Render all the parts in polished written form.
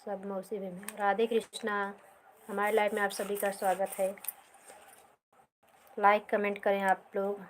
सब मौसी भी में। राधे कृष्णा। हमारे लाइफ में आप सभी का स्वागत है। लाइक कमेंट करें आप लोग।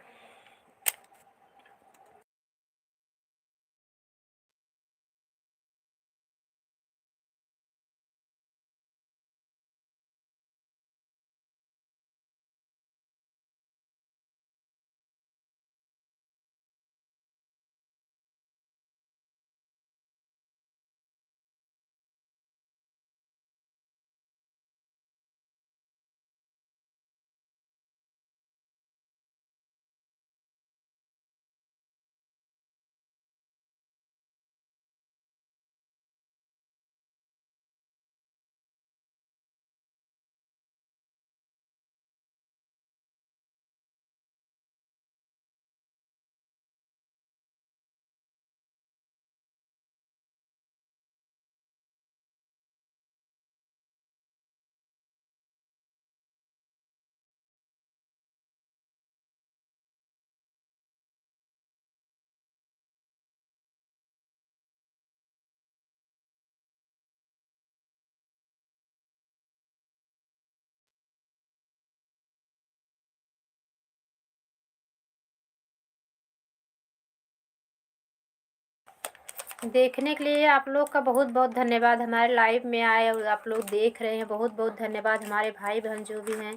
देखने के लिए आप लोग का बहुत बहुत धन्यवाद। हमारे लाइव में आए और आप लोग देख रहे हैं, बहुत बहुत धन्यवाद। हमारे भाई बहन जो भी हैं,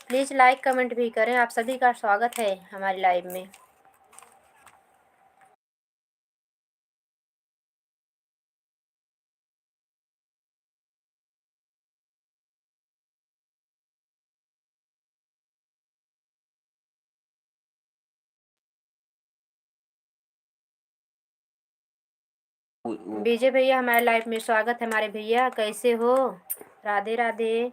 प्लीज़ लाइक कमेंट भी करें। आप सभी का स्वागत है हमारे लाइव में। विजय भैया हमारे लाइफ में स्वागत है। हमारे भैया कैसे हो? राधे राधे।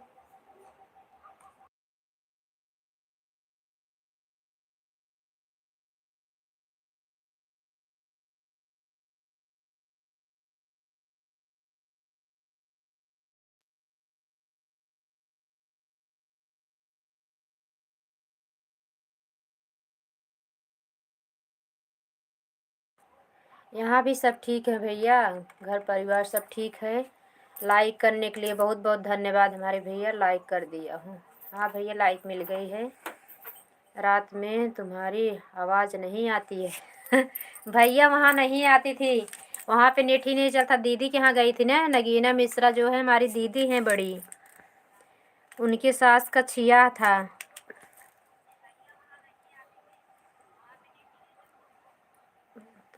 यहाँ भी सब ठीक है भैया, घर परिवार सब ठीक है। लाइक करने के लिए बहुत बहुत धन्यवाद हमारे भैया। लाइक कर दिया हूँ। हाँ भैया, लाइक मिल गई है। रात में तुम्हारी आवाज़ नहीं आती है भैया वहाँ नहीं आती थी, वहाँ पे नेट ही नहीं चलता। दीदी के यहाँ गई थी ना, नगीना मिश्रा जो है हमारी दीदी हैं बड़ी, उनके सास का छिया था।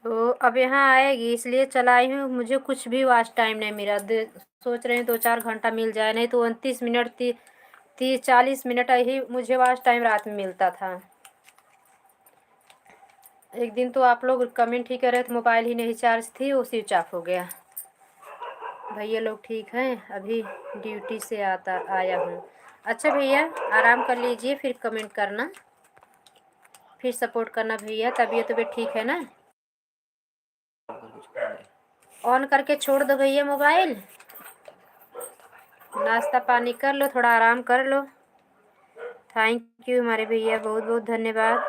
तो अब यहाँ आएगी इसलिए चलाई हूँ। मुझे कुछ भी वॉच टाइम नहीं मिला। सोच रहे हैं 2-4 घंटा मिल जाए, नहीं तो 29 मिनट 30-40 मिनट ही मुझे वॉच टाइम रात में मिलता था। एक दिन तो आप लोग कमेंट ही कर रहे थे, मोबाइल ही नहीं चार्ज थी, वो स्विच ऑफ हो गया। भैया लोग ठीक हैं? अभी ड्यूटी से आया हूँ। अच्छा भैया, आराम कर लीजिए, फिर कमेंट करना, फिर सपोर्ट करना भैया। तबीयत ठीक है ना? ऑन करके छोड़ दो भैया मोबाइल। नाश्ता पानी कर लो, थोड़ा आराम कर लो। थैंक यू हमारे भैया, बहुत बहुत धन्यवाद।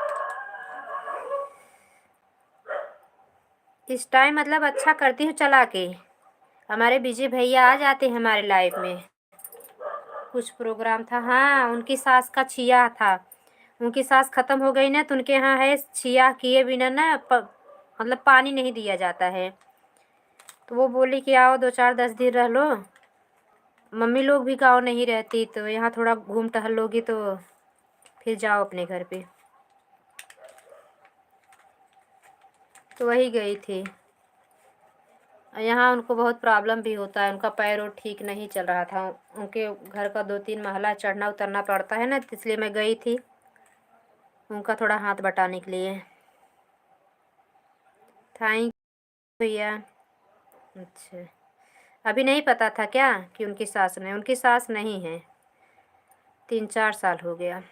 इस टाइम मतलब अच्छा करती हूँ चला के। हमारे विजय भैया आ जाते हैं हमारे लाइफ में। कुछ प्रोग्राम था, हाँ उनकी सास का छिया था। उनकी सास खत्म हो गई ना, तो उनके यहाँ है छिया किए बिना ना मतलब पानी नहीं दिया जाता है। तो वो बोली कि आओ 2-4-10 दिन रह लो। मम्मी लोग भी गाँव नहीं रहती, तो यहाँ थोड़ा घूम टहल लोगी तो फिर जाओ अपने घर पे। तो वही गई थी। यहाँ उनको बहुत प्रॉब्लम भी होता है, उनका पैर और ठीक नहीं चल रहा था। उनके घर का 2-3 महला चढ़ना उतरना पड़ता है ना, इसलिए मैं गई थी उनका थोड़ा हाथ बटाने के लिए। थैंक भैया। अच्छा, अभी नहीं पता था क्या कि उनकी सास नहीं है? 3-4 साल हो गया।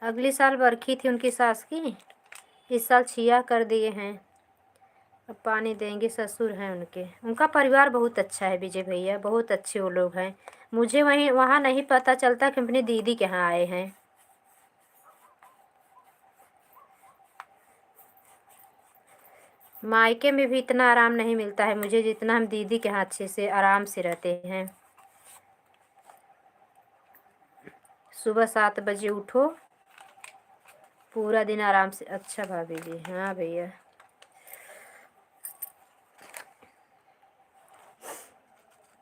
अगली साल बरखी थी उनकी सास की, इस साल छिया कर दिए हैं। अब पानी देंगे, ससुर हैं उनके। उनका परिवार बहुत अच्छा है विजय भैया, बहुत अच्छे वो लोग हैं। मुझे वहाँ नहीं पता चलता कि अपनी दीदी के यहाँ आए हैं। मायके में भी इतना आराम नहीं मिलता है मुझे जितना हम दीदी के यहाँ अच्छे से आराम से रहते हैं। सुबह 7 बजे उठो, पूरा दिन आराम से। अच्छा भाभी जी, हाँ भैया।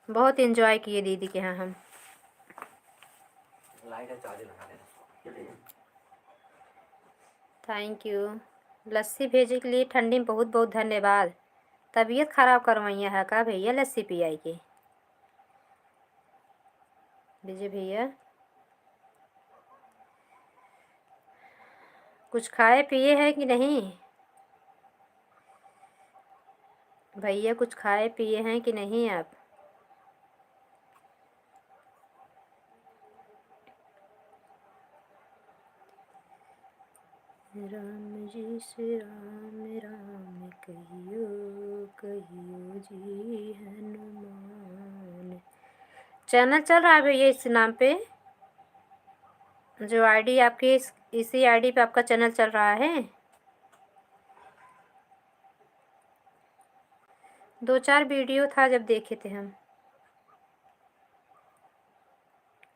बहुत एंजॉय किए दीदी के यहाँ हम। Thank you. लस्सी भेजे के लिए ठंडी में बहुत बहुत धन्यवाद। तबीयत खराब करवैया है का भैया लस्सी पियाई के? विजय भैया कुछ खाए पिए है कि नहीं? भैया कुछ खाए पिए हैं कि नहीं आप? राम जी से राम राम कहियो कहियो जी हनुमान। चैनल चल रहा है भैया इस नाम पे? जो आईडी आपकी इसी आईडी पे आपका चैनल चल रहा है? 2-4 वीडियो था जब देखे थे हम,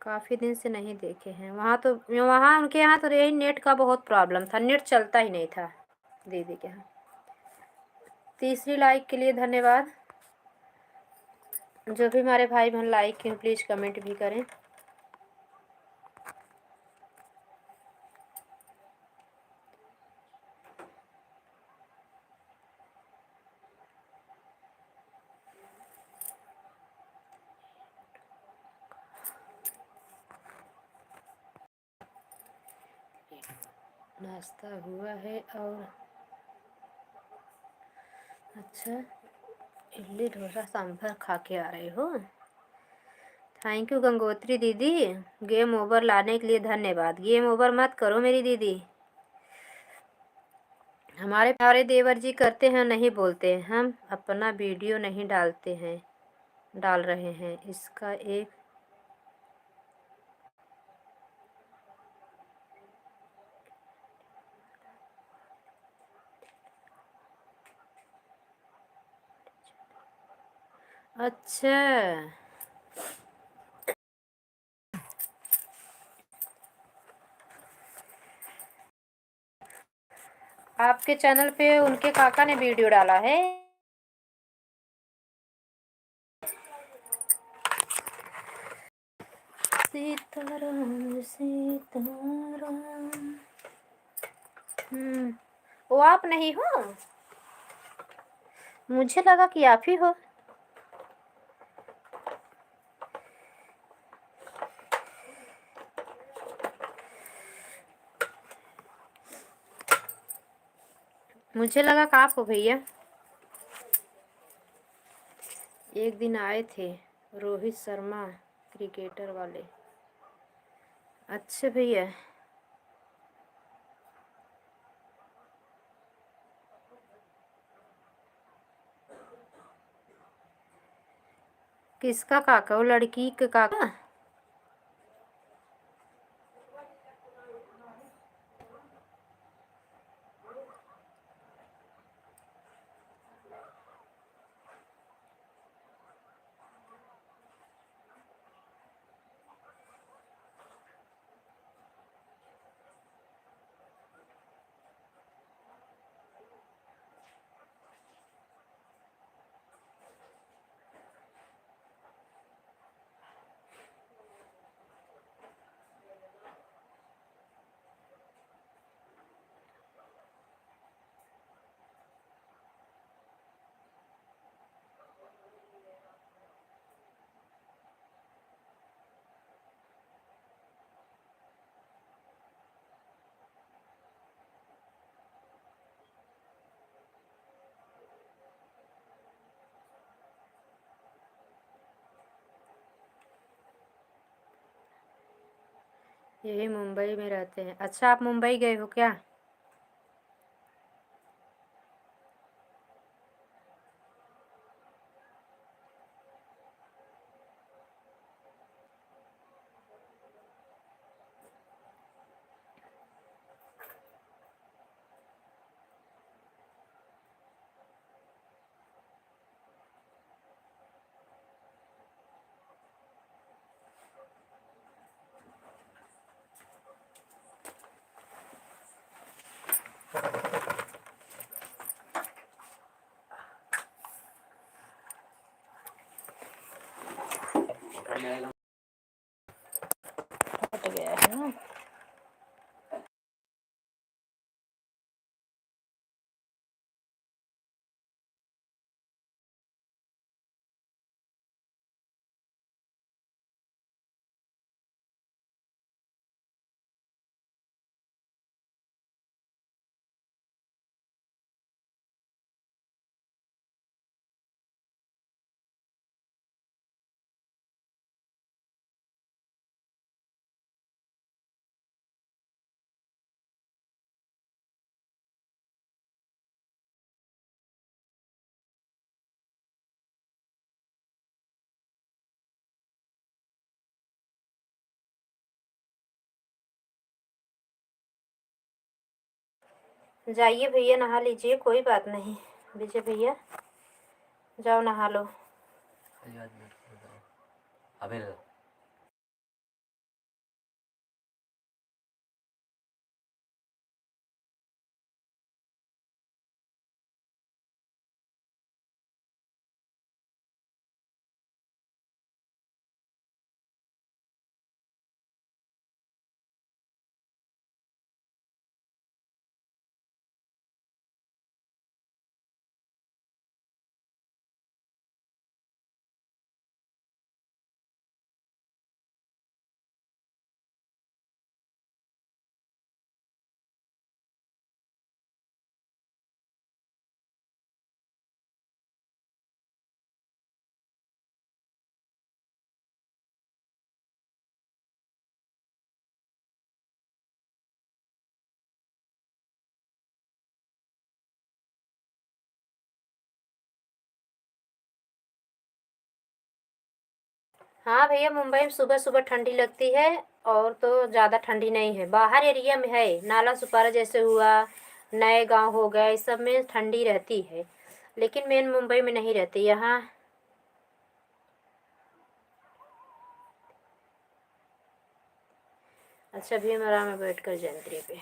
काफ़ी दिन से नहीं देखे हैं। वहाँ उनके यहाँ तो यही नेट का बहुत प्रॉब्लम था, नेट चलता ही नहीं था दीदी के यहाँ। तीसरी लाइक के लिए धन्यवाद। जो भी हमारे भाई बहन लाइक करें प्लीज़ कमेंट भी करें। नाश्ता हुआ है और अच्छा इडली डोसा सांभर खा के आ रहे हो? थैंक यू गंगोत्री दीदी। गेम ओवर लाने के लिए धन्यवाद। गेम ओवर मत करो मेरी दीदी। हमारे प्यारे देवर जी करते हैं नहीं बोलते, हम अपना वीडियो नहीं डाल रहे हैं इसका एक। अच्छा आपके चैनल पे उनके काका ने वीडियो डाला है? सीताराम सीताराम। वो आप नहीं हो? मुझे लगा कि आप ही हो। मुझे लगा कि आप हो भैया। एक दिन आए थे रोहित शर्मा क्रिकेटर वाले। अच्छा भैया। किसका काका? वो लड़की का काका? यही मुंबई में रहते हैं। अच्छा आप मुंबई गए हो क्या? हट गया है ना। जाइए भैया नहा लीजिए, कोई बात नहीं। विजय भैया जाओ नहा लो। हाँ भैया, मुंबई में सुबह सुबह ठंडी लगती है, और तो ज़्यादा ठंडी नहीं है। बाहर एरिया में है, नाला सुपारा जैसे हुआ, नए गांव हो गए, इस सब में ठंडी रहती है, लेकिन मेन मुंबई में नहीं रहती यहाँ। अच्छा भीमराव अम्बेडकर जयंती पे,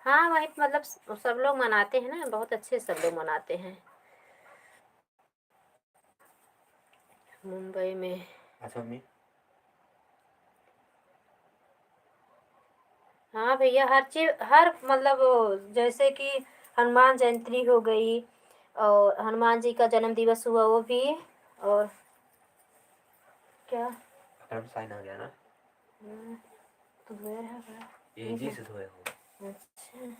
हाँ वहीं मतलब सब लोग मनाते हैं ना, बहुत अच्छे सब लोग मनाते हैं मुंबई में। अच्छा मम्मी, हाँ भैया, हर चीज, हर मतलब जैसे कि हनुमान जयंती हो गई, और हनुमान जी का जन्म दिवस हुआ वो भी। और क्या साइन आ गया ना, तो धोया है बड़ा। ये जी से धोए हो। अच्छा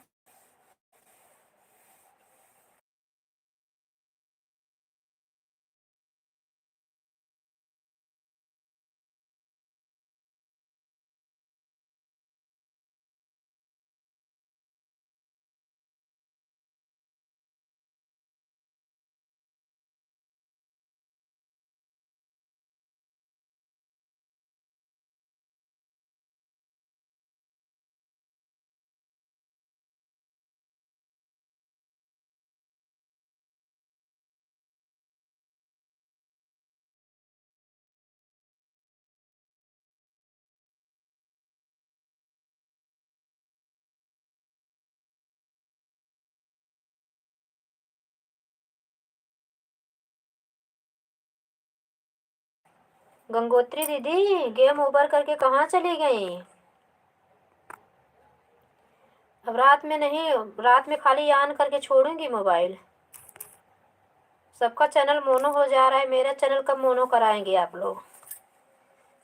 'गंगोत्री दीदी गेम ओवर करके कहाँ चली गई? अब रात में नहीं, रात में खाली ऑन करके छोड़ूंगी मोबाइल। सबका चैनल मोनो हो जा रहा है, मेरा चैनल कब मोनो कराएंगे आप लोग?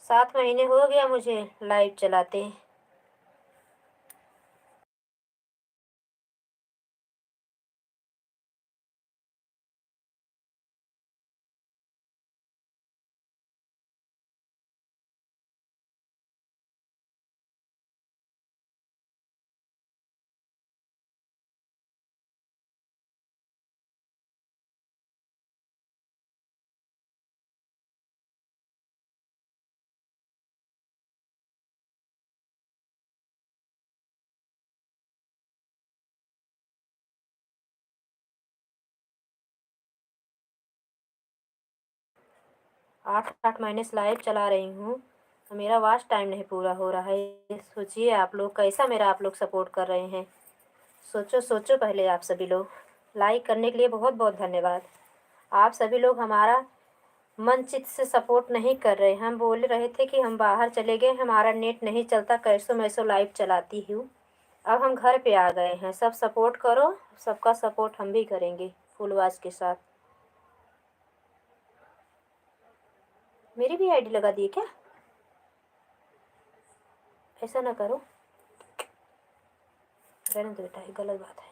7 महीने हो गया मुझे लाइव चलाते। आठ आठ महीने से लाइव चला रही हूँ, तो मेरा वॉच टाइम नहीं पूरा हो रहा है। सोचिए आप लोग कैसा मेरा आप लोग सपोर्ट कर रहे हैं। सोचो सोचो पहले आप सभी लोग। लाइक करने के लिए बहुत बहुत धन्यवाद। आप सभी लोग हमारा मन चित से सपोर्ट नहीं कर रहे। हम बोल रहे थे कि हम बाहर चले गए, हमारा नेट नहीं चलता, कैसो मैसो लाइव चलाती हूँ। अब हम घर पे आ गए हैं। सब सपोर्ट करो, सबका सपोर्ट हम भी करेंगे फुलवाज के साथ। मेरी भी आईडी लगा दिए क्या? ऐसा ना करो, रहने दो बेटा, ये गलत बात है।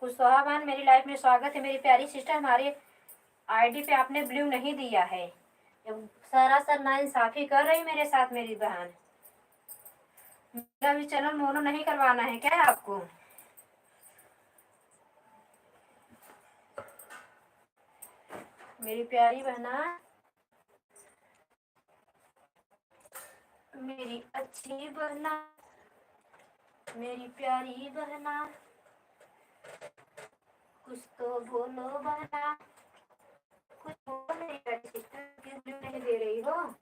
कुशवाहा मेरी लाइफ में स्वागत है। मेरी प्यारी सिस्टर, हमारे आईडी पे आपने ब्लू नहीं दिया है। सरासर नाइंसाफी कर रही मेरे साथ मेरी बहन। मेरा भी चैनल मोनो नहीं करवाना है क्या आपको? मेरी प्यारी बहना, मेरी अच्छी बहना, मेरी प्यारी बहना, कुछ तो बोलो बहना, कुछ बोलो मेरी प्यारी सिस्टर, क्यों ब्लू नहीं दे रही हो?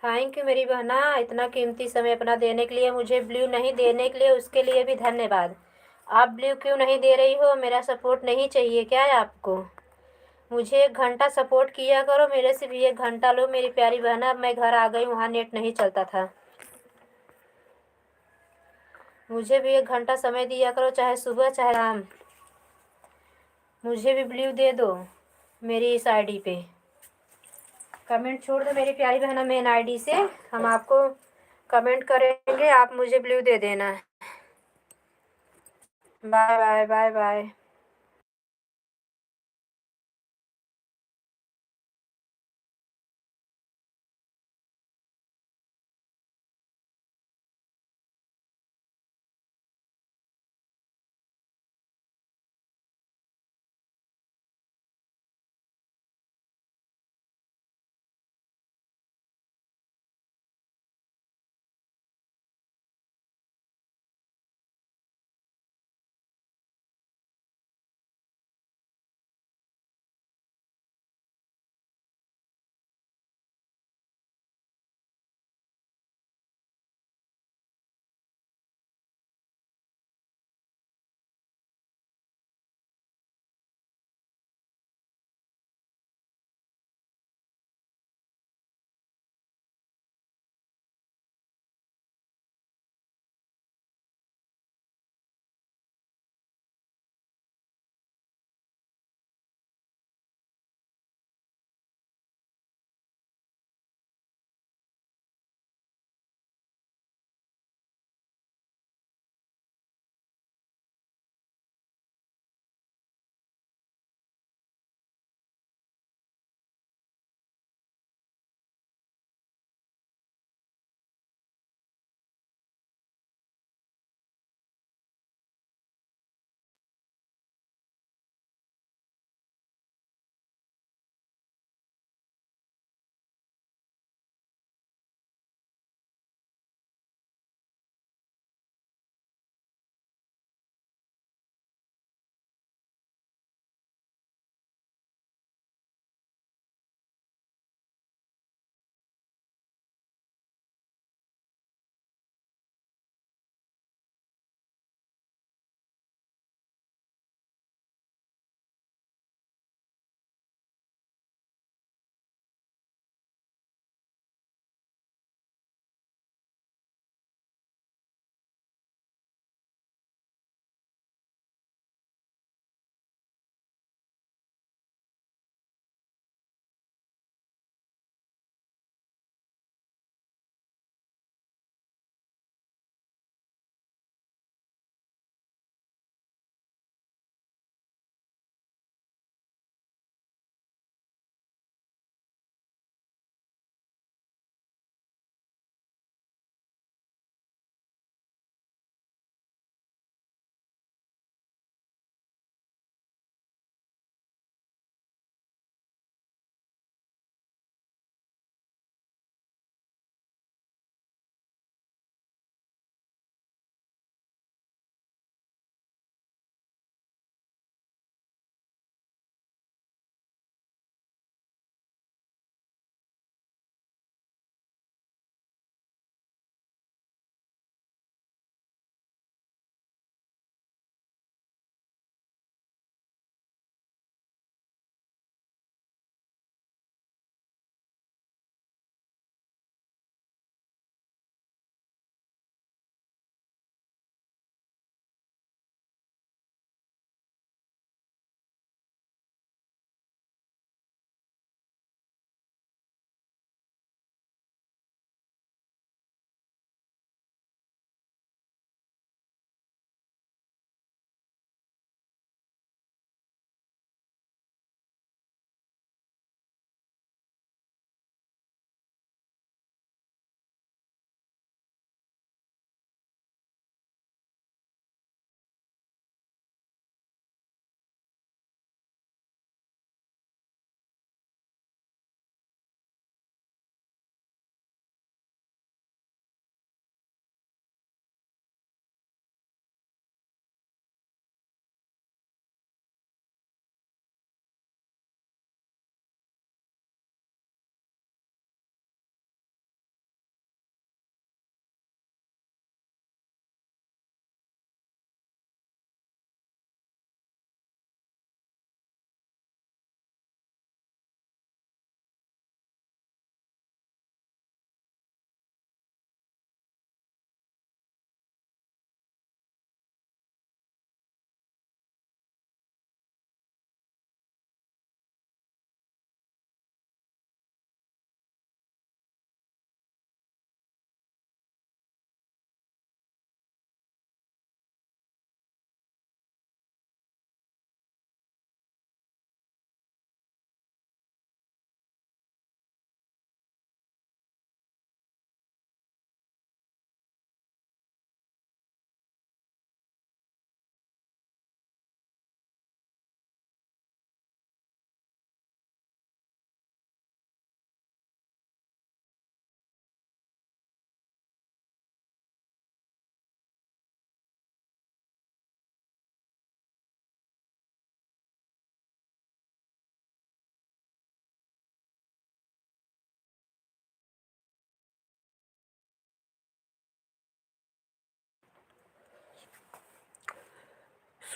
थैंक यू मेरी बहना, इतना कीमती समय अपना देने के लिए, मुझे ब्लू नहीं देने के लिए, उसके लिए भी धन्यवाद। आप ब्लू क्यों नहीं दे रही हो? मेरा सपोर्ट नहीं चाहिए क्या है आपको? मुझे 1 घंटा सपोर्ट किया करो, मेरे से भी 1 घंटा लो मेरी प्यारी बहना। अब मैं घर आ गई, वहाँ नेट नहीं चलता था। मुझे भी 1 घंटा समय दिया करो, चाहे सुबह चाहे शाम। मुझे भी ब्लू दे दो मेरी इस आईडी पे। कमेंट छोड़ दो मेरी प्यारी बहना मेन आईडी से, हम आपको कमेंट करेंगे, आप मुझे ब्लू दे देना। Bye bye bye bye.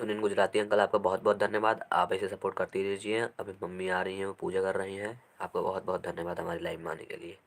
Sunil Gujarati uncle, आपका बहुत बहुत धन्यवाद। आप ऐसे सपोर्ट करती रहिए। अभी मम्मी आ रही हैं, वो पूजा कर रही हैं। आपका बहुत बहुत धन्यवाद हमारी लाइव में आने के लिए।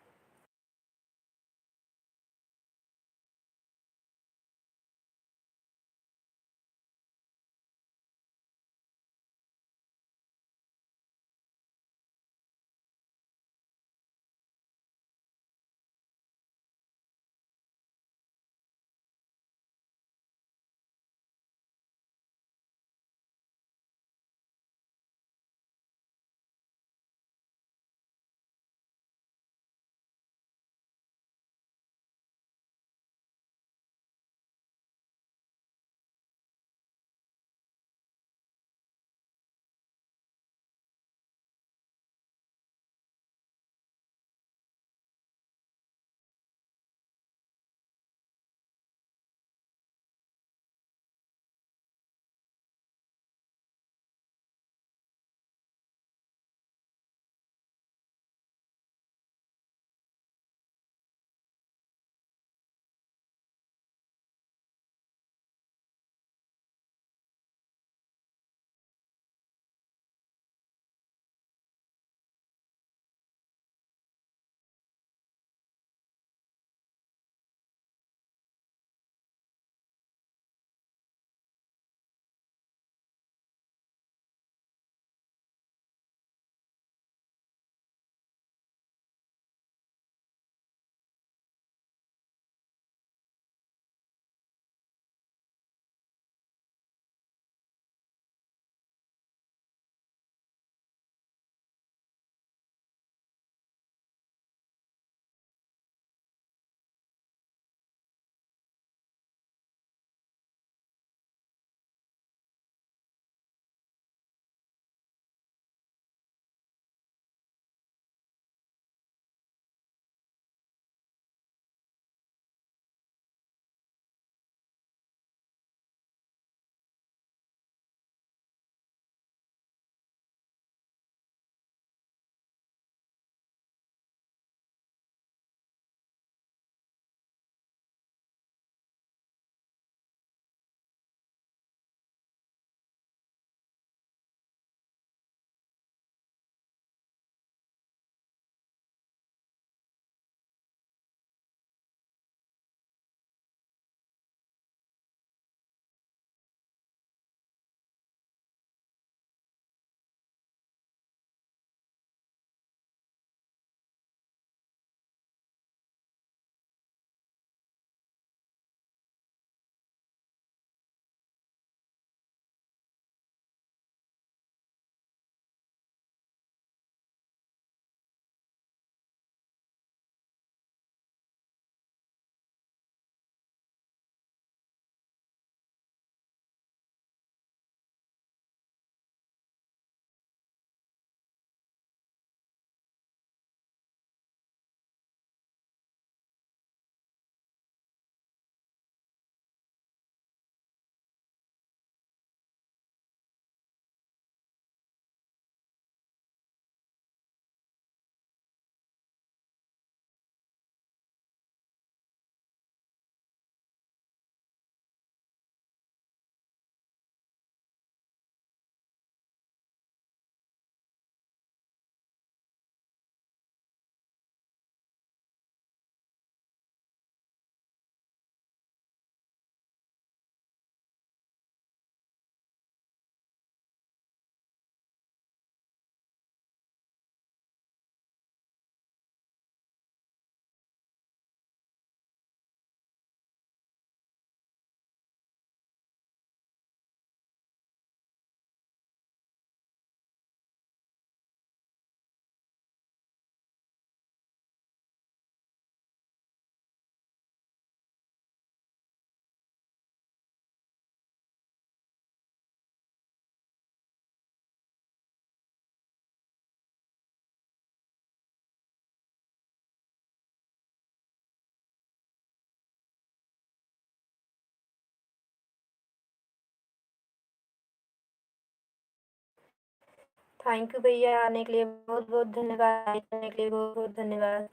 थैंक यू भैया, आने के लिए बहुत बहुत धन्यवाद, लाइक करने के लिए बहुत बहुत धन्यवाद।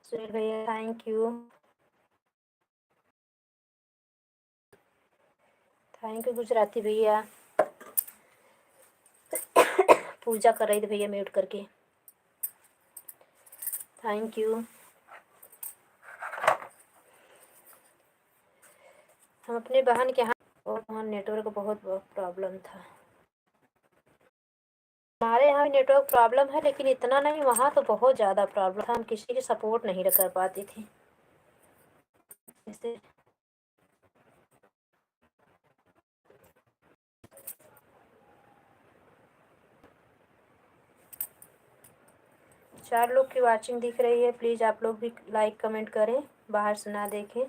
सुनील भैया thank you. Thank you Gujarati भैया। पूजा कर रही थी भैया म्यूट करके। Thank you. हम अपने बहन के यहाँ, और वहाँ नेटवर्क बहुत प्रॉब्लम था। हमारे यहाँ भी नेटवर्क प्रॉब्लम है, लेकिन इतना नहीं, वहाँ तो बहुत ज़्यादा प्रॉब्लम था। हम किसी की सपोर्ट नहीं कर पाती थी जैसे। 4 लोग की वाचिंग दिख रही है, प्लीज़ आप लोग भी लाइक कमेंट करें, बाहर से ना देखें।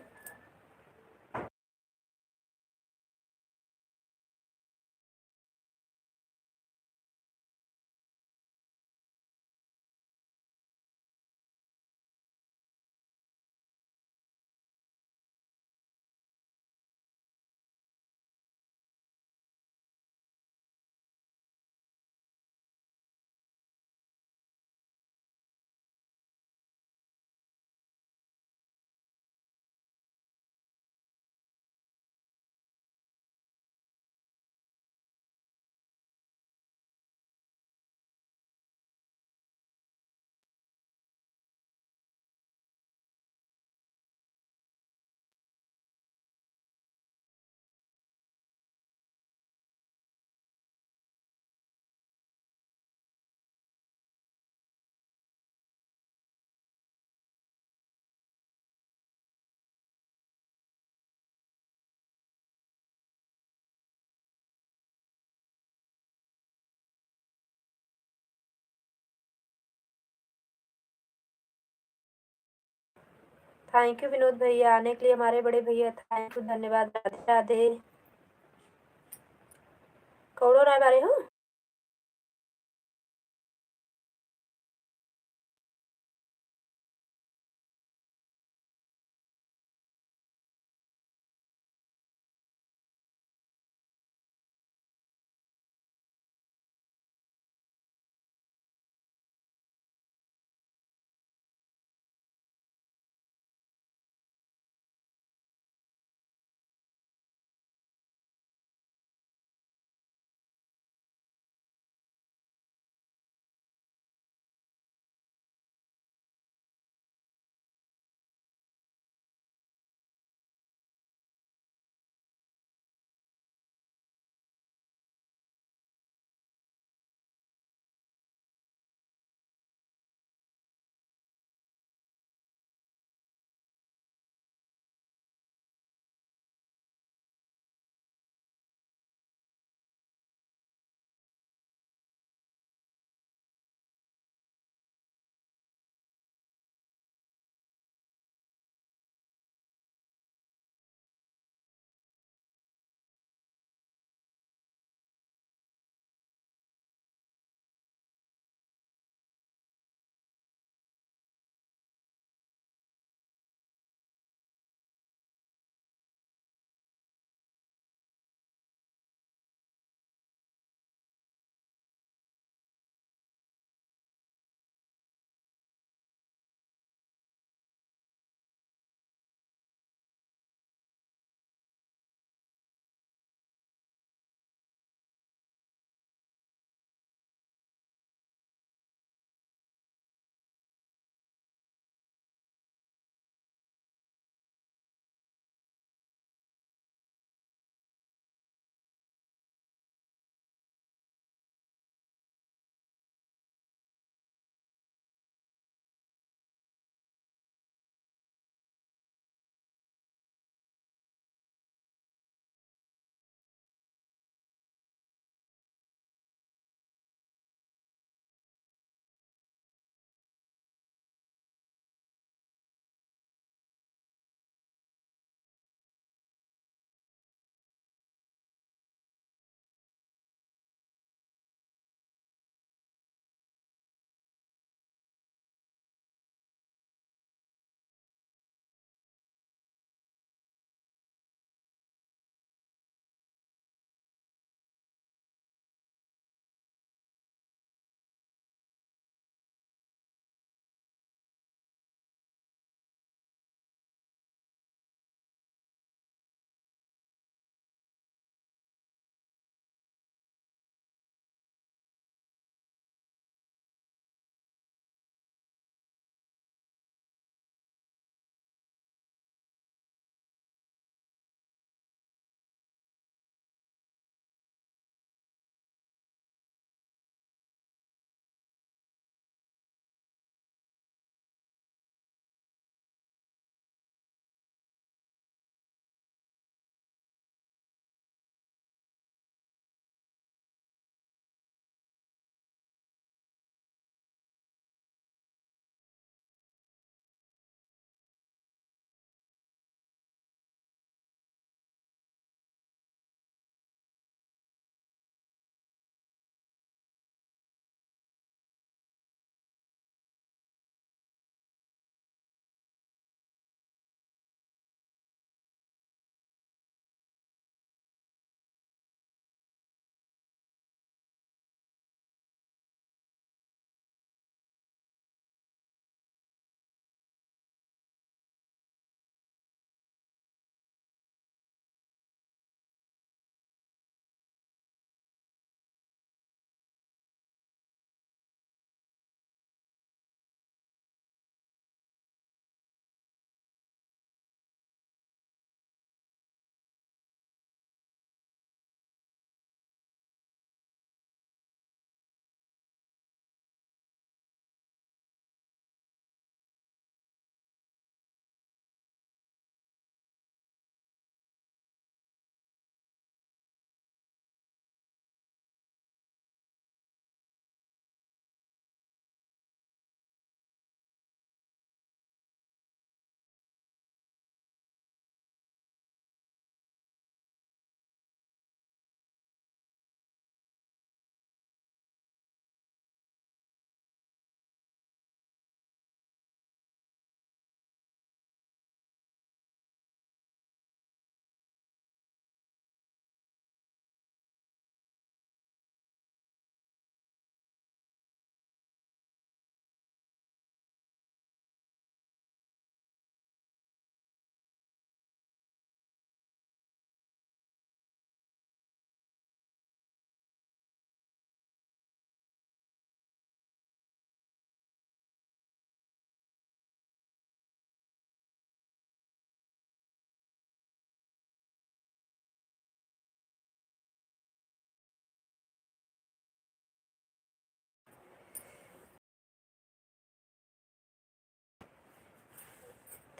थैंक यू विनोद भैया आने के लिए, हमारे बड़े भैया, थैंक यू, धन्यवाद। राधे राधे। कौड़ो राय बारे हो।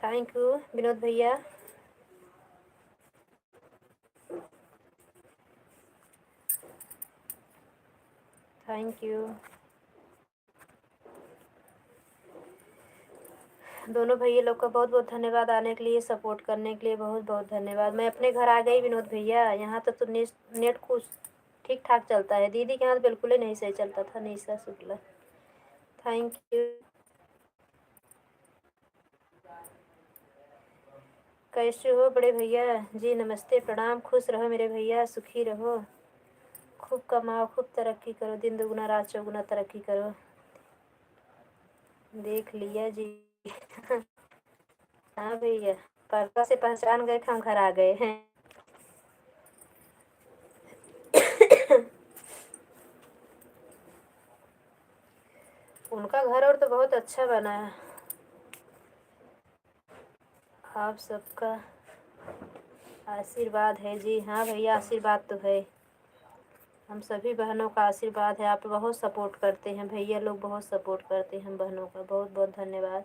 थैंक यू विनोद भैया। थैंक यू दोनों भैया लोग का बहुत बहुत धन्यवाद आने के लिए, सपोर्ट करने के लिए बहुत बहुत धन्यवाद। मैं अपने घर आ गई विनोद भैया। यहाँ तो नेट कुछ ठीक ठाक चलता है। दीदी के यहाँ तो बिल्कुल ही नहीं सही चलता था। निशा शुक्ला थैंक यू। कैसे हो बड़े भैया जी? नमस्ते प्रणाम। खुश रहो मेरे भैया, सुखी रहो, खूब कमाओ, खूब तरक्की करो, दिन दुगुना रात चौगुना तरक्की करो। देख लिया जी। हाँ भैया, पर्दा से पहचान गए कि हम घर आ गए हैं। उनका घर और तो बहुत अच्छा बना है। आप सबका आशीर्वाद है जी। हाँ भैया, आशीर्वाद तो है। हम सभी बहनों का आशीर्वाद है। आप बहुत सपोर्ट करते हैं भैया लोग, बहुत सपोर्ट करते हैं हम बहनों का। बहुत बहुत धन्यवाद।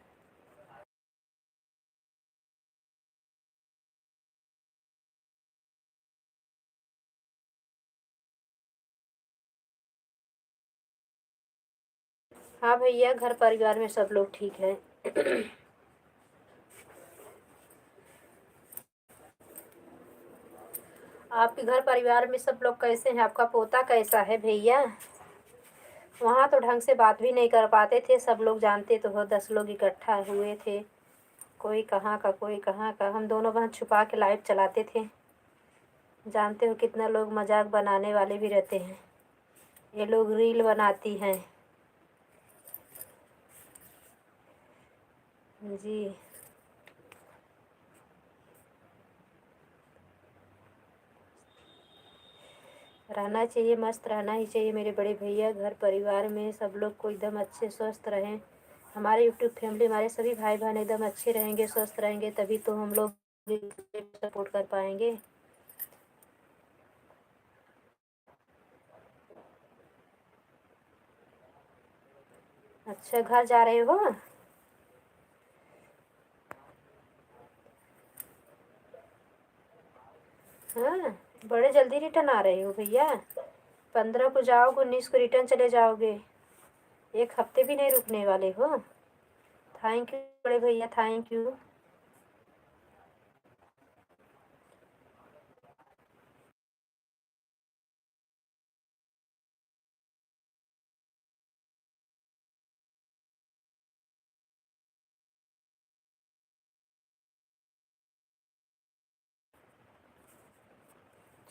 हाँ भैया, घर परिवार में सब लोग ठीक है। आपके घर परिवार में सब लोग कैसे हैं? आपका पोता कैसा है भैया? वहाँ तो ढंग से बात भी नहीं कर पाते थे। सब लोग जानते तो हो, 10 लोग इकट्ठा हुए थे। कोई कहाँ का कोई कहाँ का। हम दोनों बहन छुपा के लाइव चलाते थे। जानते हो कितना लोग मजाक बनाने वाले भी रहते हैं। ये लोग रील बनाती हैं जी। रहना चाहिए, मस्त रहना ही चाहिए मेरे बड़े भैया। घर परिवार में सब लोग को एकदम अच्छे स्वस्थ रहें। हमारे यूट्यूब फैमिली, हमारे सभी भाई बहन एकदम अच्छे रहेंगे, स्वस्थ रहेंगे, तभी तो हम लोग सपोर्ट कर पाएंगे। अच्छा, घर जा रहे हो? हाँ, बड़े जल्दी रिटर्न आ रहे हो भैया। 15 को जाओगे, 19 को रिटर्न चले जाओगे। एक हफ्ते भी नहीं रुकने वाले हो। थैंक यू बड़े भैया, थैंक यू।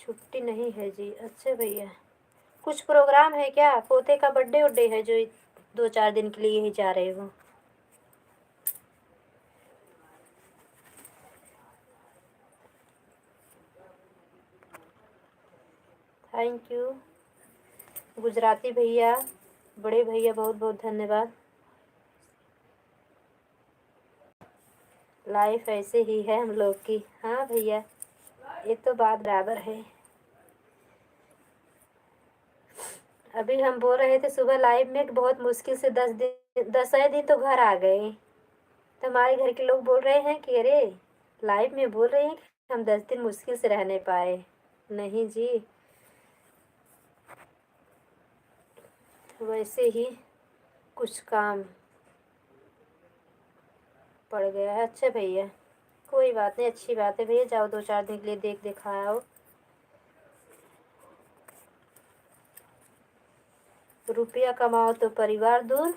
छुट्टी नहीं है जी। अच्छा भैया, कुछ प्रोग्राम है क्या? पोते का बर्थडे उड्डे है जो 2-4 दिन के लिए ही जा रहे हो? थैंक यू गुजराती भैया, बड़े भैया, बहुत बहुत धन्यवाद। लाइफ ऐसे ही है हम लोग की। हाँ भैया, ये तो बात बराबर है। अभी हम बोल रहे थे सुबह लाइव में कि बहुत मुश्किल से 10 दिन तो घर आ गए। तो हमारे घर के लोग बोल रहे हैं कि अरे, लाइव में बोल रहे हैं कि हम 10 दिन मुश्किल से रहने पाए। नहीं जी, वैसे ही कुछ काम पड़ गया है। अच्छा भैया, कोई बात नहीं, अच्छी बात है भैया। जाओ 2-4 दिन के लिए देख दिखा आओ। रुपया कमाओ तो परिवार दूर,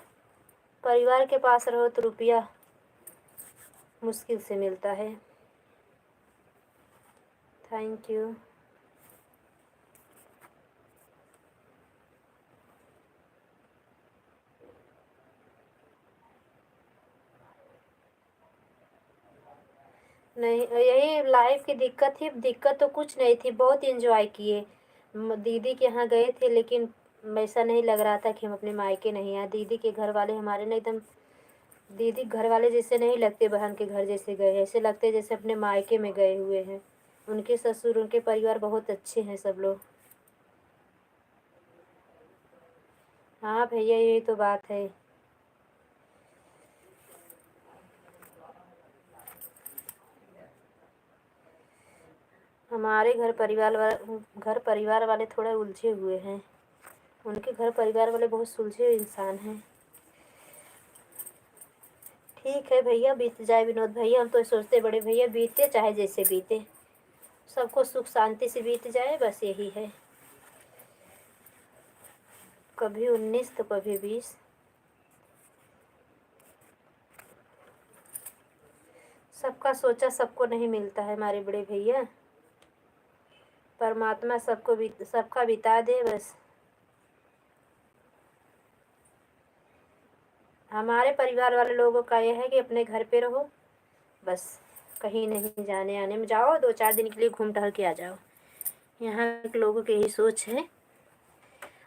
परिवार के पास रहो तो रुपया मुश्किल से मिलता है। Thank you. नहीं, यही लाइफ की दिक्कत थी। दिक्कत तो कुछ नहीं थी, बहुत इंजॉय किए। दीदी के यहाँ गए थे, लेकिन ऐसा नहीं लग रहा था कि हम अपने मायके नहीं आए। दीदी के घर वाले हमारे ना एकदम, दीदी घर वाले जैसे नहीं लगते, बहन के घर जैसे गए, ऐसे लगते जैसे अपने मायके में गए हुए हैं। उनके ससुर, उनके परिवार बहुत अच्छे हैं सब लोग। हाँ भैया, यही तो बात है। हमारे घर परिवार वाले थोड़े उलझे हुए हैं। उनके घर परिवार वाले बहुत सुलझे हुए इंसान हैं। ठीक है भैया, बीत जाए विनोद भैया। हम तो सोचते बड़े भैया बीते चाहे जैसे बीते, सबको सुख शांति से बीत जाए, बस यही है। कभी 19 तो कभी 20। सबका सोचा सबको नहीं मिलता है हमारे बड़े भैया। परमात्मा सबका बिता दे बस। हमारे परिवार वाले लोगों का यह है कि अपने घर पे रहो बस, कहीं नहीं जाने आने में। जाओ 2-4 दिन के लिए घूम टहल के आ जाओ। यहाँ के लोगों की यही सोच है।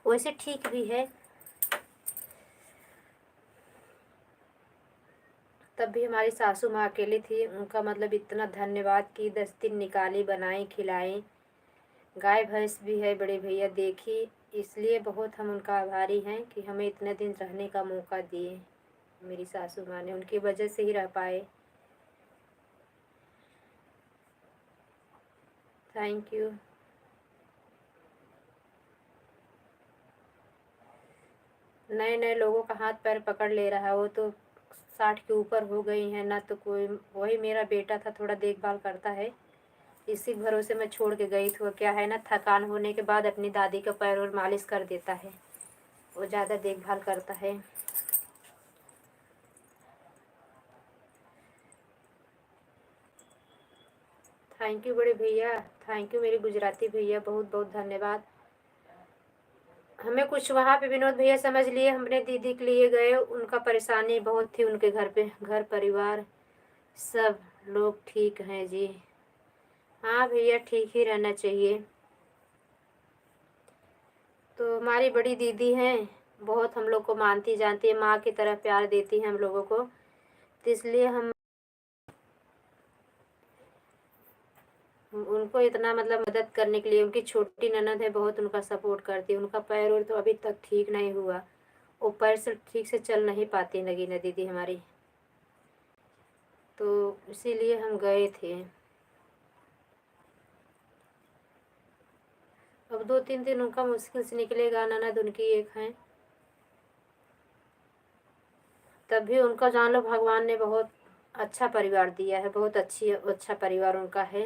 वैसे ठीक भी है। तब भी हमारी सासू माँ अकेली थी, उनका मतलब इतना धन्यवाद कि 10 दिन निकाली, बनाई, खिलाई। गाय भैंस भी है बड़े भैया देखी, इसलिए बहुत हम उनका आभारी हैं कि हमें इतने दिन रहने का मौका दिए। मेरी सासू माँ ने, उनकी वजह से ही रह पाए। Thank you. नए नए लोगों का हाथ पैर पकड़ ले रहा है। वो तो 60 के ऊपर हो गई हैं ना, तो कोई। वही मेरा बेटा था, थोड़ा देखभाल करता है। इसी भरोसे मैं छोड़ के गई थी। वो क्या है ना, थकान होने के बाद अपनी दादी का पैर और मालिश कर देता है। वो ज़्यादा देखभाल करता है। थैंक यू बड़े भैया, थैंक यू मेरे गुजराती भैया, बहुत बहुत धन्यवाद। हमें कुछ वहाँ पे विनोद भैया समझ लिए, हमने दीदी के लिए गए। उनका परेशानी बहुत थी, उनके घर पे घर परिवार सब लोग ठीक हैं जी। हाँ भैया, ठीक ही रहना चाहिए। तो हमारी बड़ी दीदी हैं, बहुत हम लोग को मानती जानती है, माँ की तरह प्यार देती है हम लोगों को। तो इसलिए हम उनको इतना मतलब मदद करने के लिए, उनकी छोटी ननद है, बहुत उनका सपोर्ट करती है। उनका पैर और तो अभी तक ठीक नहीं हुआ, वो पैर से ठीक से चल नहीं पाती नगीना दीदी हमारी। तो इसीलिए हम गए थे। अब 2-3 दिन उनका मुश्किल से निकलेगा। ननद उनकी एक है, तब भी उनका जान लो भगवान ने बहुत अच्छा परिवार दिया है। बहुत अच्छा परिवार उनका है।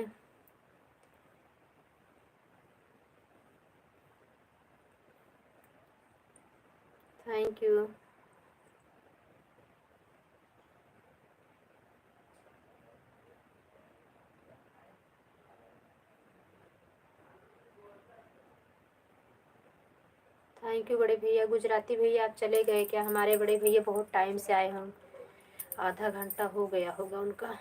Thank you. थैंक यू बड़े भैया। गुजराती भैया आप चले गए क्या? हमारे बड़े भैया बहुत टाइम से आए, हम आधा घंटा हो गया होगा उनका।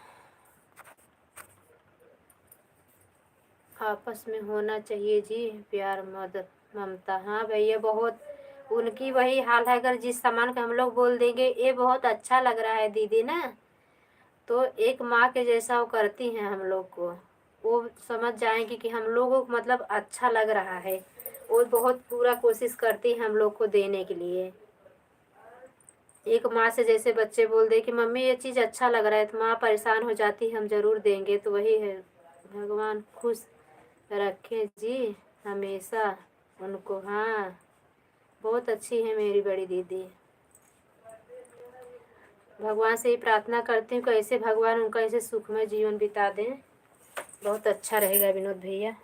आपस में होना चाहिए जी प्यार मदद ममता। हाँ भैया, बहुत उनकी वही हाल है। अगर जिस सामान का हम लोग बोल देंगे ये बहुत अच्छा लग रहा है दीदी ना, तो एक माँ के जैसा वो करती हैं हम लोग को। वो समझ जाएंगी कि हम लोगों को मतलब अच्छा लग रहा है। वो बहुत पूरा कोशिश करती है हम लोग को देने के लिए। एक माँ से जैसे बच्चे बोल दे कि मम्मी ये चीज़ अच्छा लग रहा है, तो माँ परेशान हो जाती है, हम ज़रूर देंगे। तो वही है, भगवान खुश रखे जी हमेशा उनको। हाँ, बहुत अच्छी है मेरी बड़ी दीदी। भगवान से ही प्रार्थना करती हूँ कि ऐसे भगवान उनका ऐसे सुखमय जीवन बिता दें। बहुत अच्छा रहेगा विनोद भैया।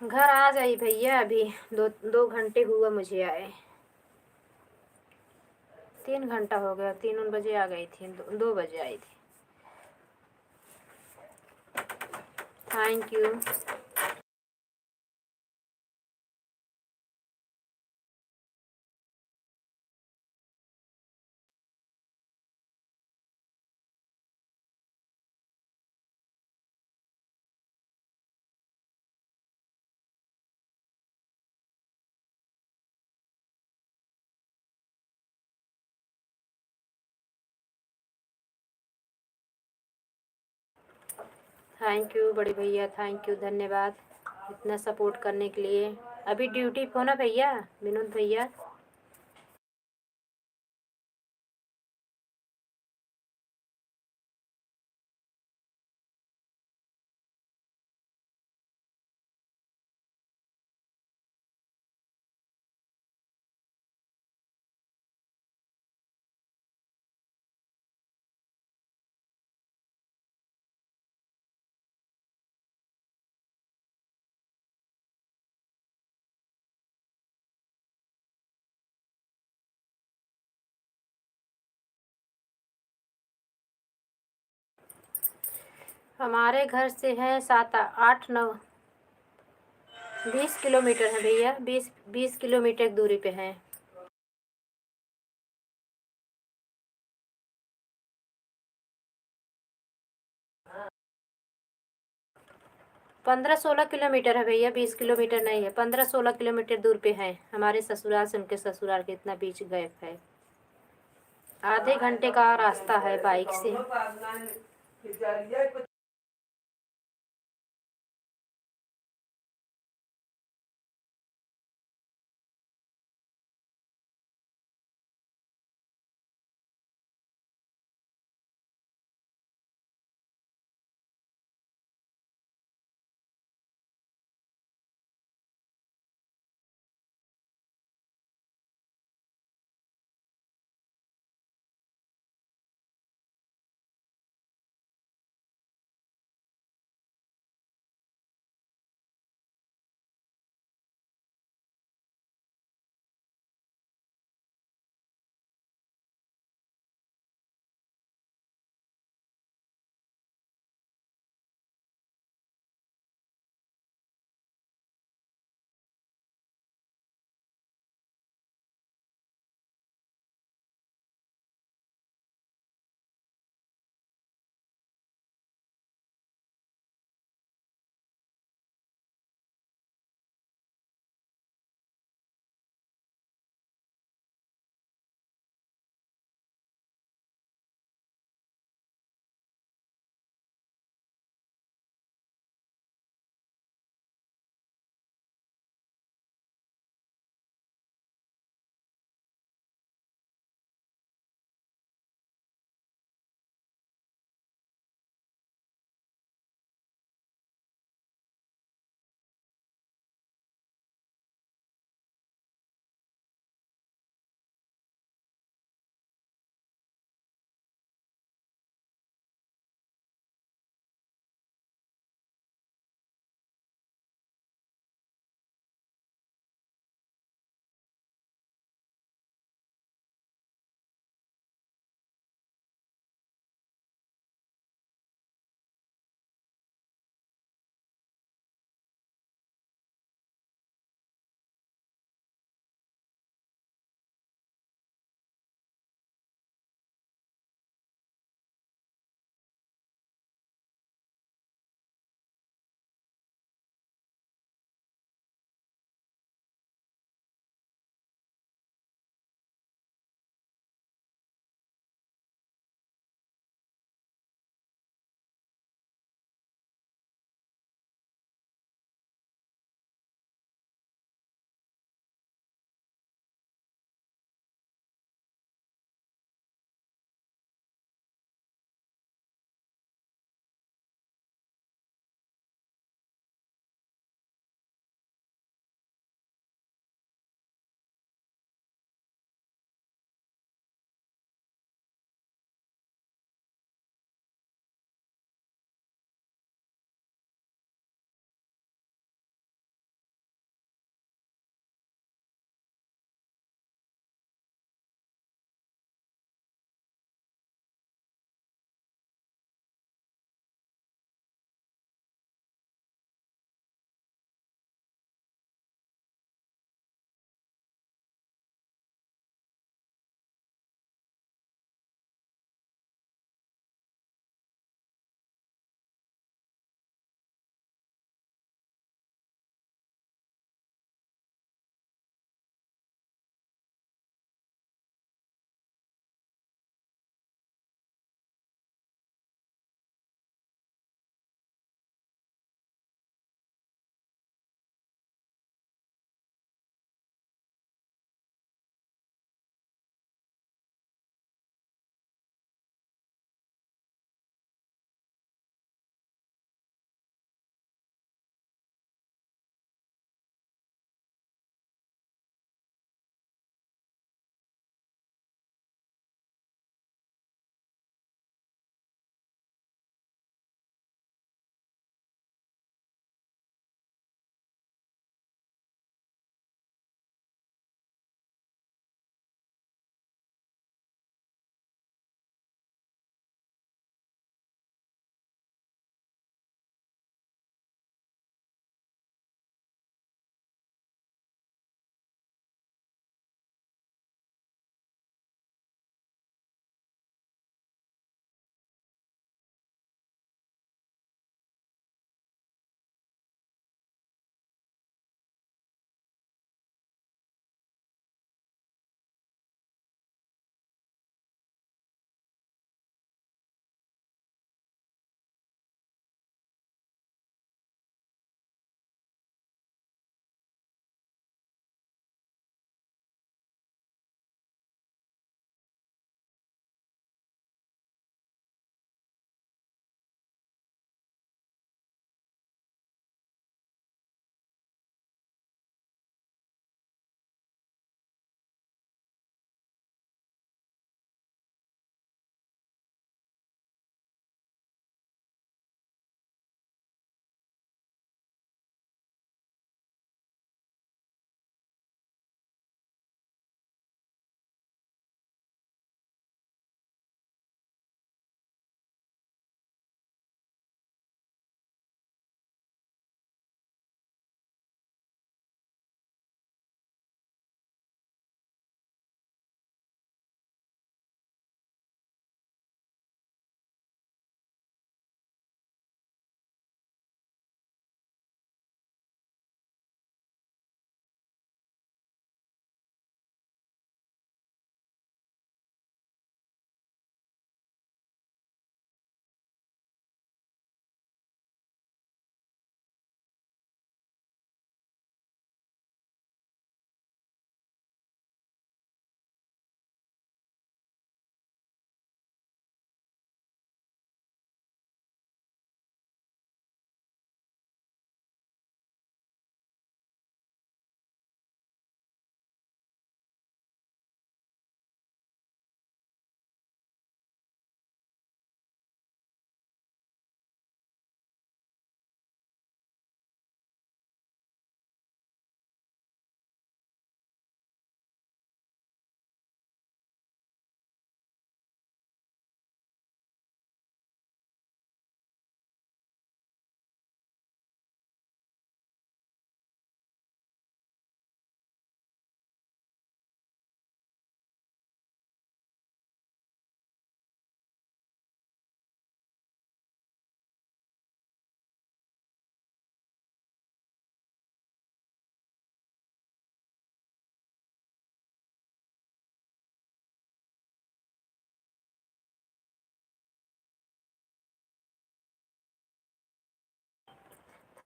घर आ जाइए भैया, अभी 2 घंटे हुआ मुझे आए। 3 घंटा हो गया, 3 बजे आ गई थी, 2 बजे आई थी। Thank you. थैंक यू बड़े भैया, थैंक यू, धन्यवाद इतना सपोर्ट करने के लिए। अभी ड्यूटी पे हो ना भैया, विनोद भैया? हमारे घर से है 7 8 9 20 किलोमीटर है भैया, 20 किलोमीटर की दूरी पे है। 15 16 किलोमीटर है भैया, 20 किलोमीटर नहीं है, 15 16 किलोमीटर दूर पे है। हमारे ससुराल से उनके ससुराल के इतना बीच गैप है। आधे घंटे का रास्ता है बाइक से।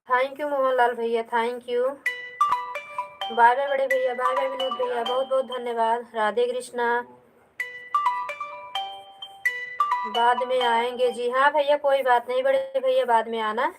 थैंक यू मोहनलाल भैया, थैंक यू। बाय बाय बड़े भैया, बाय बाय विनोद भैया, बहुत बहुत धन्यवाद। राधे कृष्णा। बाद में आएंगे जी, हाँ भैया कोई बात नहीं बड़े भैया, बाद में आना।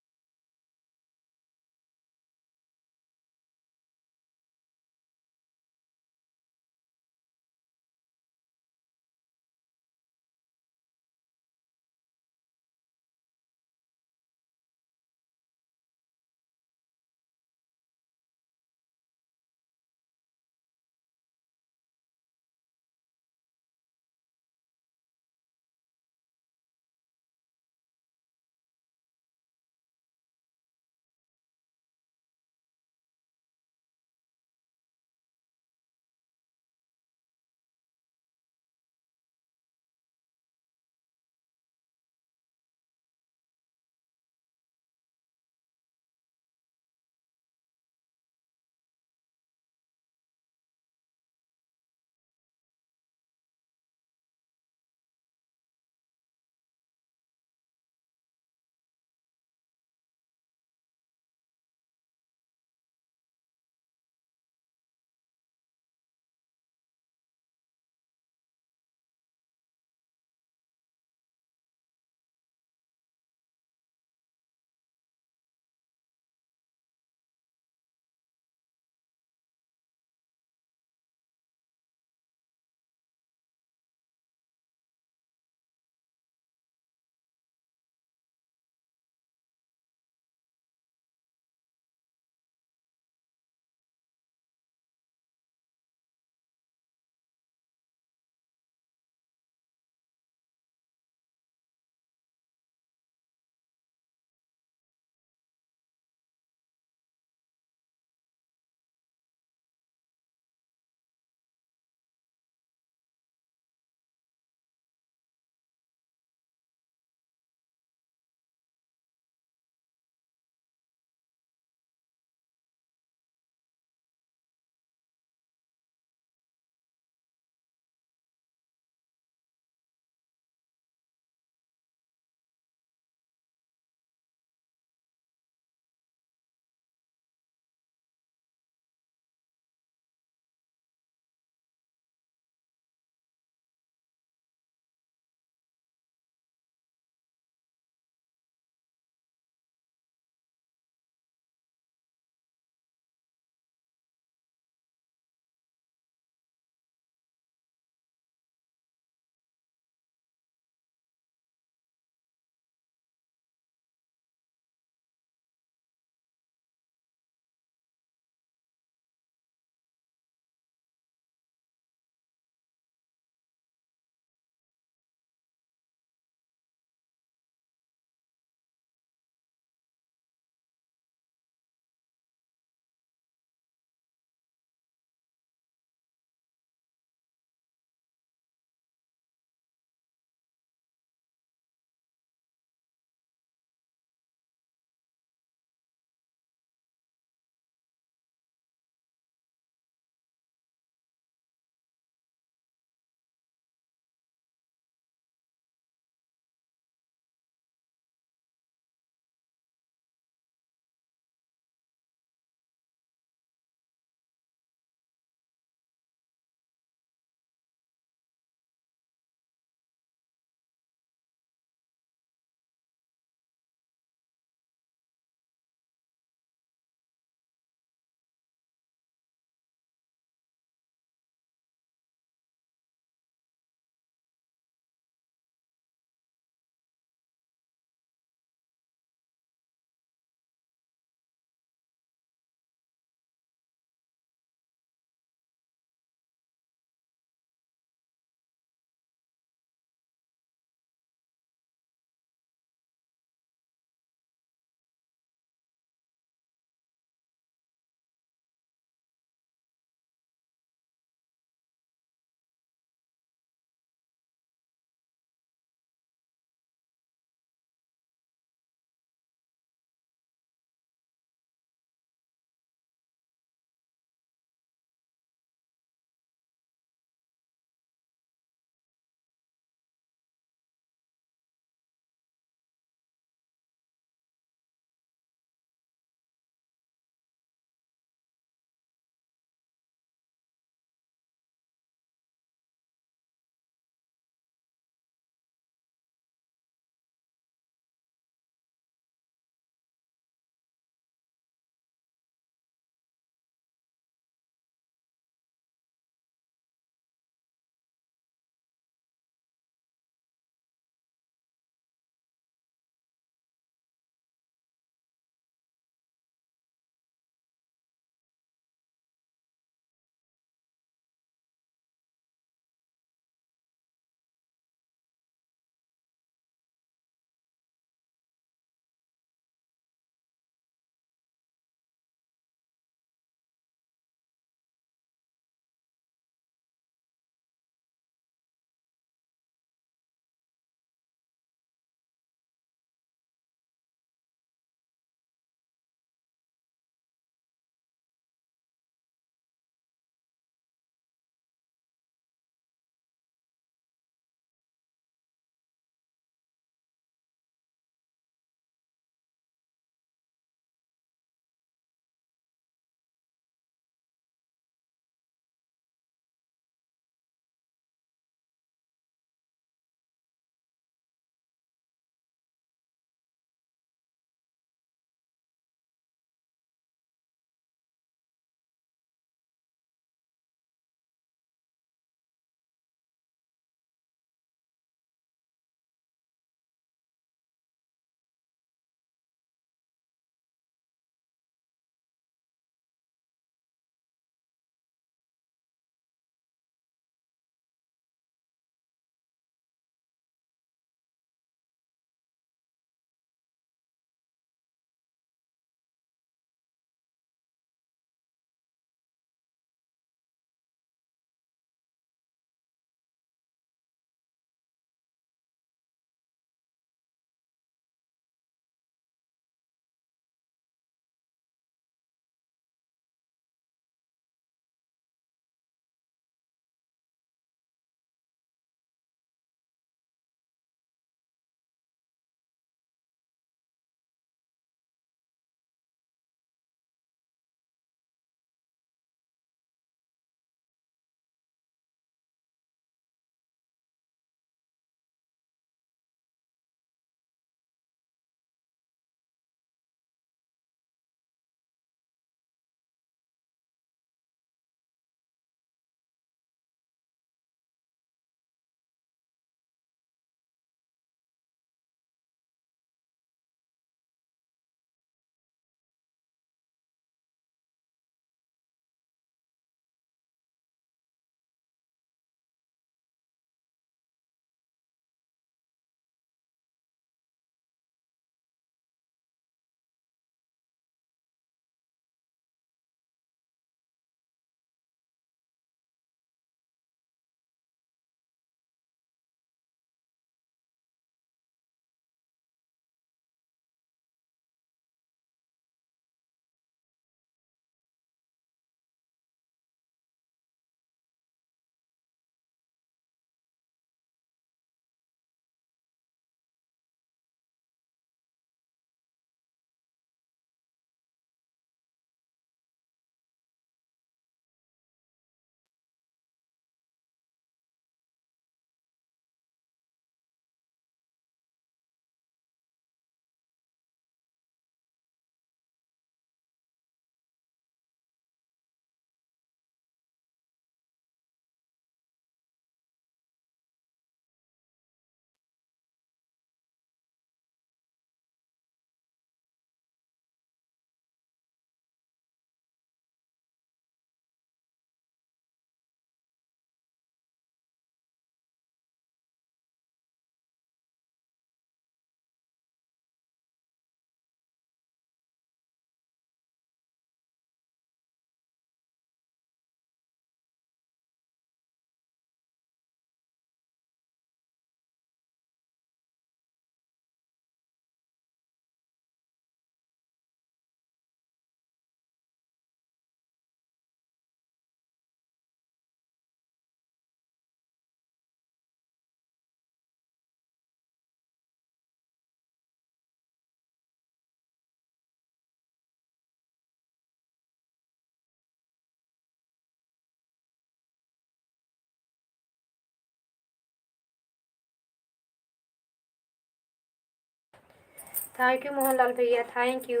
थैंक यू मोहनलाल भैया, थैंक यू।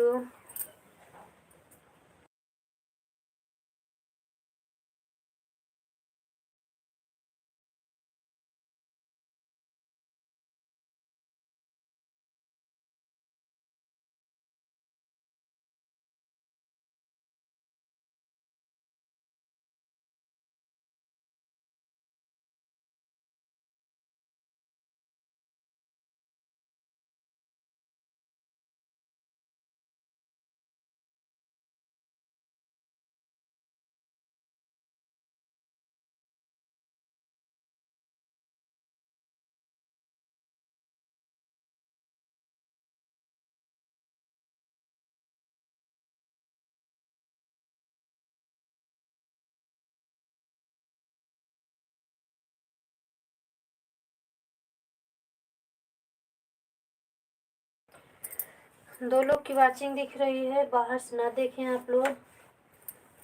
दो लोग की वाचिंग दिख रही है, बाहर से ना देखें आप लोग,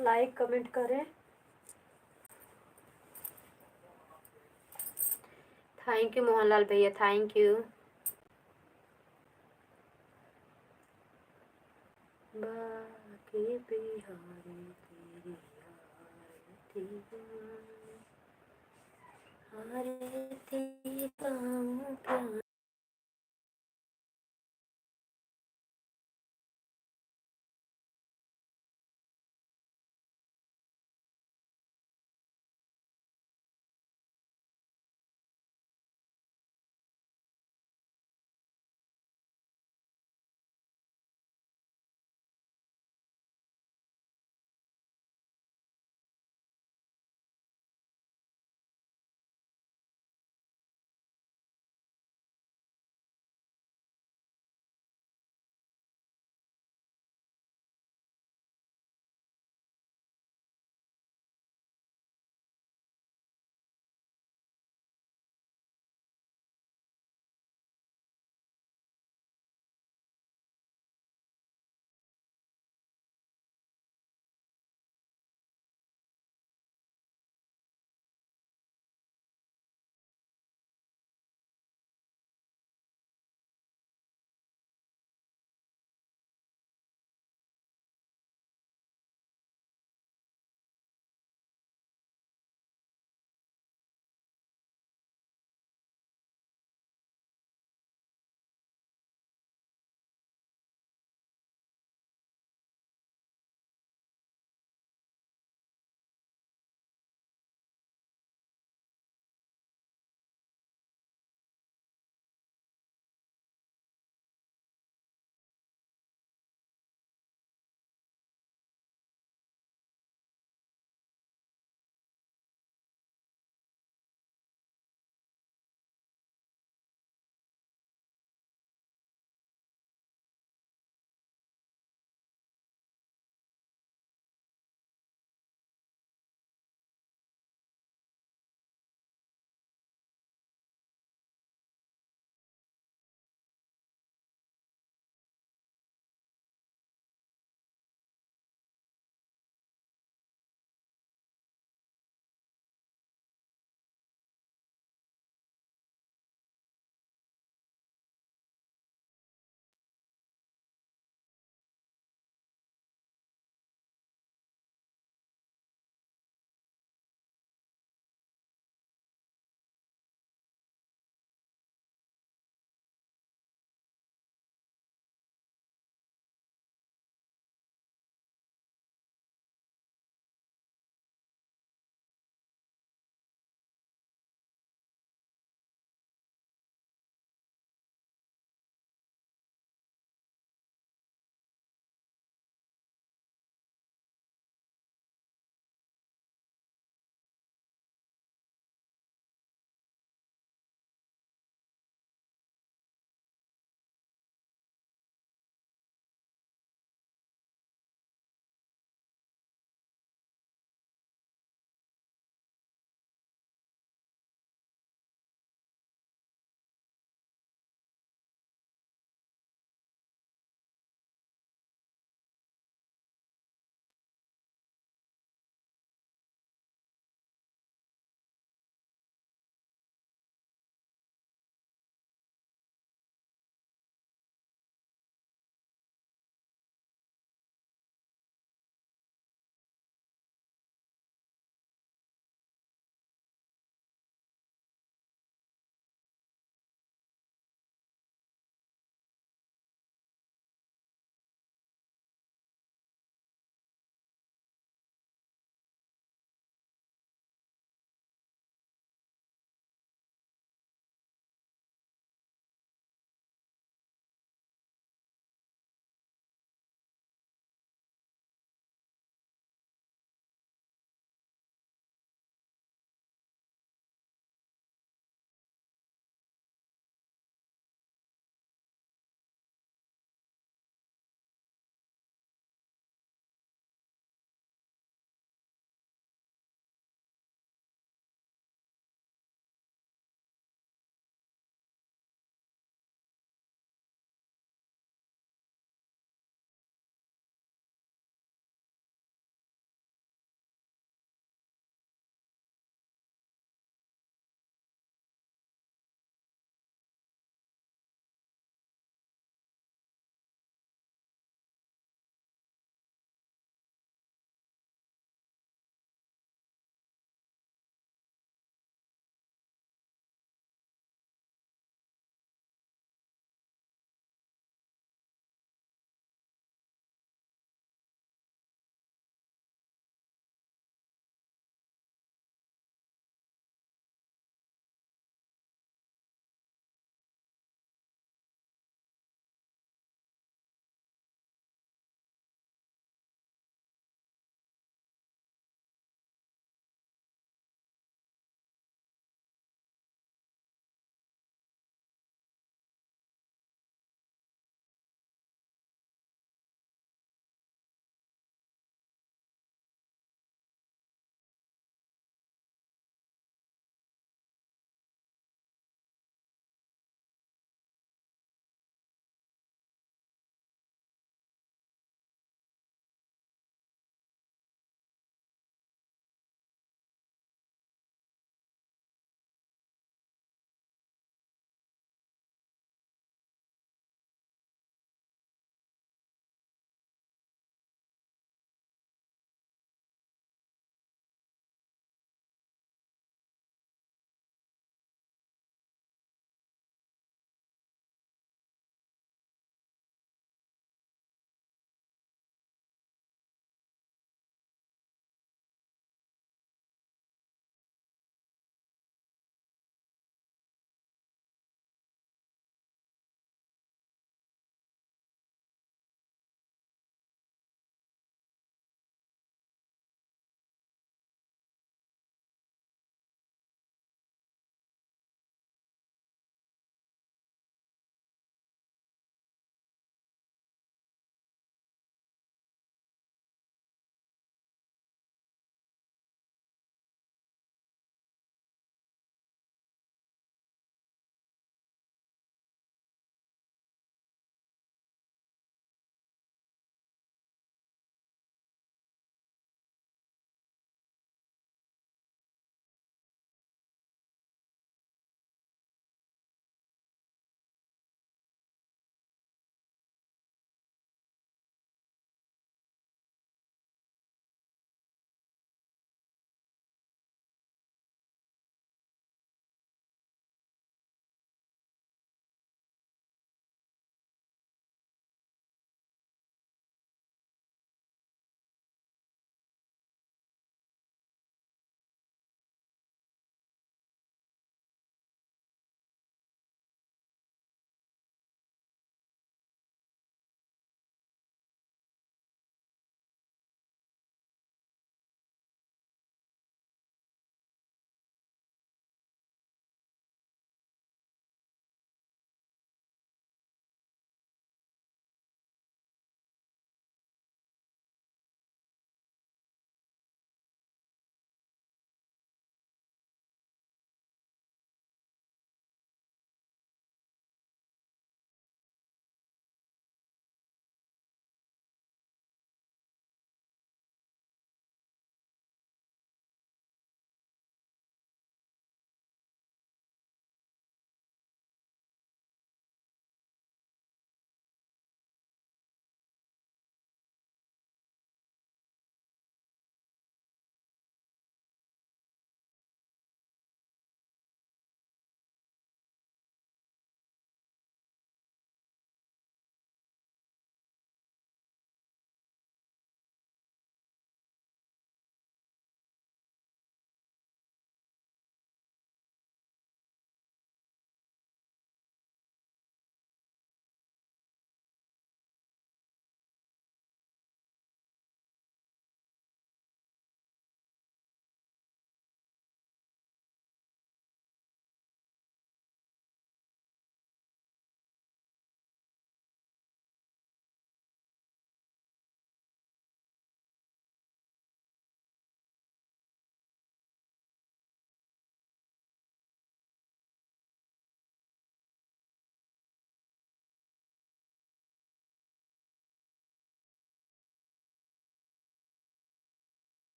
लाइक कमेंट करें। थैंक यू मोहनलाल भैया, थैंक यू। बाके बिहारी तेरी आरती आरती गाऊं क्या।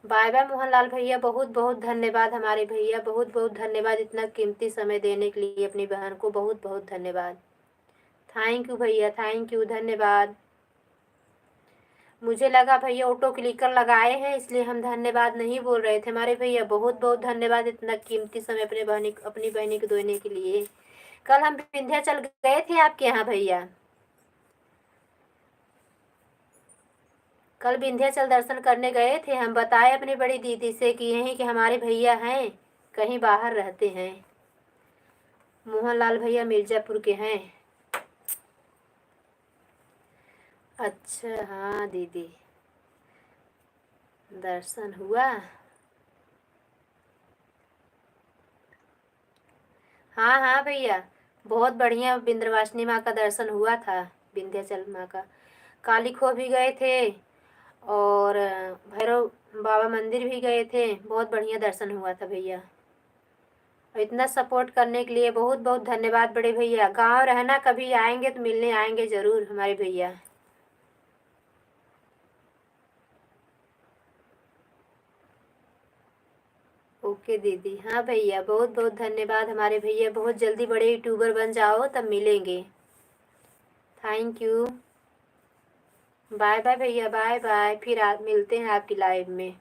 बाय बाय मोहनलाल भैया, बहुत बहुत धन्यवाद हमारे भैया, बहुत बहुत धन्यवाद इतना कीमती समय देने के लिए अपनी बहन को, बहुत बहुत धन्यवाद। थैंक यू भैया, थैंक यू, धन्यवाद। मुझे लगा भैया ऑटो क्लिकर लगाए हैं इसलिए हम धन्यवाद नहीं बोल रहे थे। हमारे भैया बहुत बहुत धन्यवाद इतना कीमती समय अपनी बहनी को देने के लिए। कल हम विंध्याचल गए थे आपके यहाँ भैया, कल विंध्याचल दर्शन करने गए थे। हम बताए अपनी बड़ी दीदी से कि यहीं के हमारे भैया हैं, कहीं बाहर रहते हैं। मोहनलाल भैया मिर्ज़ापुर के हैं। अच्छा हाँ दीदी, दर्शन हुआ। हाँ हाँ भैया, बहुत बढ़िया विंध्यवासिनी माँ का दर्शन हुआ था, विंध्याचल माँ का। काली खो भी गए थे और भैरव बाबा मंदिर भी गए थे, बहुत बढ़िया दर्शन हुआ था भैया। और इतना सपोर्ट करने के लिए बहुत बहुत धन्यवाद बड़े भैया। गांव रहना, कभी आएंगे तो मिलने आएंगे ज़रूर हमारे भैया। ओके दीदी, हाँ भैया, बहुत बहुत धन्यवाद हमारे भैया। बहुत जल्दी बड़े यूट्यूबर बन जाओ तब मिलेंगे। Thank you. बाय बाय भैया, बाय बाय, फिर आप मिलते हैं आपकी लाइव में।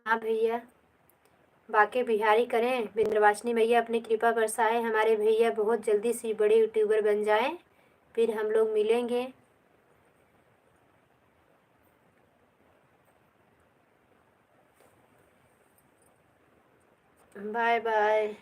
हाँ भैया, बाकी बिहारी करें, विंध्यवासिनी मैया अपनी कृपा बरसाए, हमारे भैया बहुत जल्दी से बड़े यूट्यूबर बन जाएं, फिर हम लोग मिलेंगे। Bye bye.